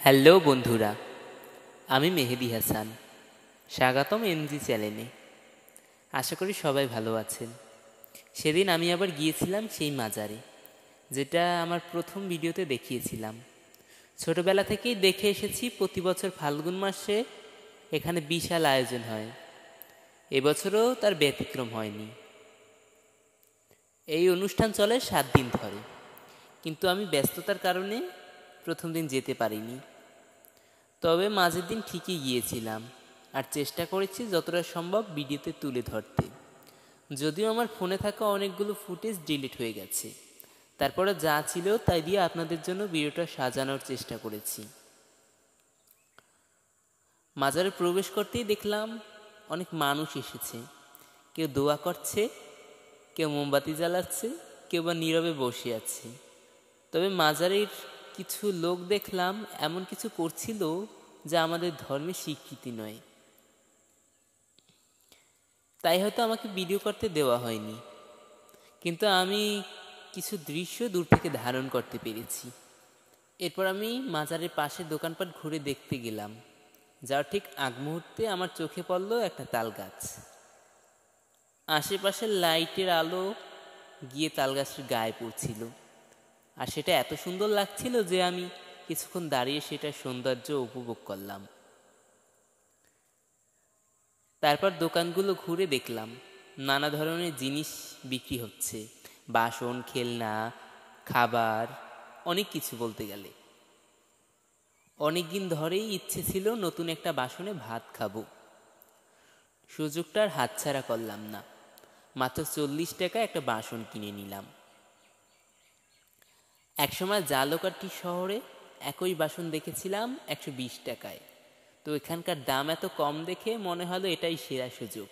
Hello বন্ধুরা, আমি মেহেদি হাসান। স্বাগতম এনজি চ্যানেলে। আশা করি সবাই ভালো আছেন। সেদিন আমি আবার গিয়েছিলাম সেই মাজারে, যেটা আমার প্রথম ভিডিওতে দেখিয়েছিলাম। ছোটবেলা থেকেই দেখে এসেছি প্রতি বছর ফাল্গুন মাসে এখানে বিশাল আয়োজন হয়। এবছরও তার ব্যতিক্রম হয়নি। এই অনুষ্ঠান চলে 7 দিন ধরে, কিন্তু আমি ব্যস্ততার কারণে প্রথম দিন যেতে পারিনি। তবে মাঝের দিন ঠিকই গিয়েছিলাম, আর চেষ্টা করেছি যতটা সম্ভব ভিডিওতে তুলে ধরতে। যদিও আমার ফোনে থাকা অনেকগুলো ফুটেজ ডিলিট হয়ে গেছে, তারপরে যা ছিল তাই দিয়ে আপনাদের জন্য ভিডিওটা সাজানোর চেষ্টা করেছি। মাজারে প্রবেশ করতেই দেখলাম অনেক মানুষ এসেছে। কেউ দোয়া করছে, কেউ মোমবাতি জ্বালাচ্ছে, কেউ বা নীরবে বসে আছে। তবে মাজারের কিছু লোক দেখলাম এমন কিছু করছিল যা আমাদের ধর্মের স্বীকৃতি নয়। তাই হয়তো আমাকে ভিডিও করতে দেওয়া হয়নি, কিন্তু আমি কিছু দৃশ্য দূর থেকে ধারণ করতে পেরেছি। এরপর আমি মাজারের পাশে দোকানপাট ঘুরে দেখতে গেলাম। যার ঠিক আগ মুহূর্তে আমার চোখে পড়ল একটা তাল গাছ। আশেপাশের লাইটের আলো গিয়ে তাল গাছের গায়ে পড়ছিল, আর সেটা এত সুন্দর লাগছিল যে আমি কিছুক্ষণ দাঁড়িয়ে সেটার সৌন্দর্য উপভোগ করলাম। তারপর দোকানগুলো ঘুরে দেখলাম নানা ধরনের জিনিস বিক্রি হচ্ছে, বাসন, খেলনা, খাবার, অনেক কিছু। বলতে গেলে অনেক দিন ধরেই ইচ্ছে ছিল নতুন একটা বাসনে ভাত খাবো। সুযোগটার হাতছাড়া করলাম না। মাত্র 40 টাকা একটা বাসন কিনে নিলাম। একসময় জালকাঠি শহরে একই বাসন দেখেছিলাম 120 টাকায়। তো এখানকার দাম এত কম দেখে মনে হলো এটাই সেরা সুযোগ।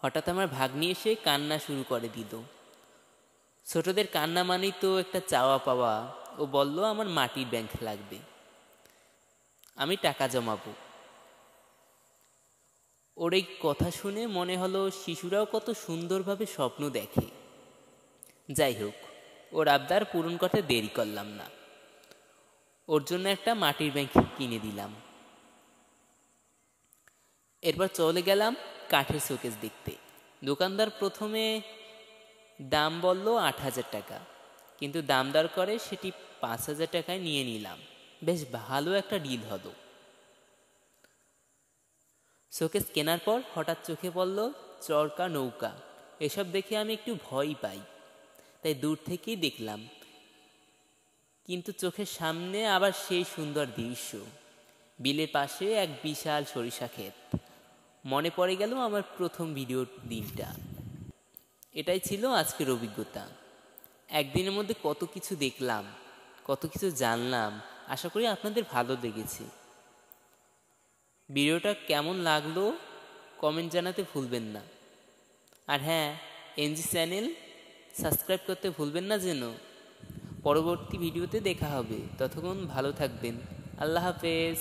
হঠাৎ আমার ভাগ্নি এসে কান্না শুরু করে দিল। ছোটদের কান্না মানেই তো একটা চাওয়া পাওয়া। ও বলল আমার মাটির ব্যাংক লাগবে, আমি টাকা জমাবো। ওর এই কথা শুনে মনে হলো শিশুরাও কত সুন্দরভাবে স্বপ্ন দেখে। যাই হোক, ওর আবদার পূরণ করতে দেরি করলাম না। ওর জন্য একটা মাটির ব্যাংক কিনে দিলাম। এরপর চলে গেলাম কাঠের শোকেস দেখতে। দোকানদার প্রথমে দাম বলল 8,000 টাকা, কিন্তু দাম দর করে সেটি 5,000 টাকায় নিয়ে নিলাম। বেশ ভালো একটা ডিল হলো। শোকেস কেনার পর হঠাৎ চোখে পড়ল চরকা, নৌকা। এসব দেখে আমি একটু ভয় পাই, তাই দূর থেকেই দেখলাম। কিন্তু চোখের সামনে আবার সেই সুন্দর দৃশ্য, বিলের পাশে এক বিশাল সরিষা ক্ষেত। মনে পড়ে গেল আমার প্রথম ভিডিওর দিনটা। এটাই ছিল আজকের অভিজ্ঞতা। একদিনের মধ্যে কত কিছু দেখলাম, কত কিছু জানলাম। আশা করি আপনাদের ভালো লেগেছে। ভিডিওটা কেমন লাগলো কমেন্ট জানাতে ভুলবেন না। আর হ্যাঁ, এনজি চ্যানেল সাবস্ক্রাইব করতে ভুলবেন না যেন। পরবর্তী ভিডিওতে দেখা হবে। ততক্ষণ ভালো থাকবেন। আল্লাহ হাফেজ।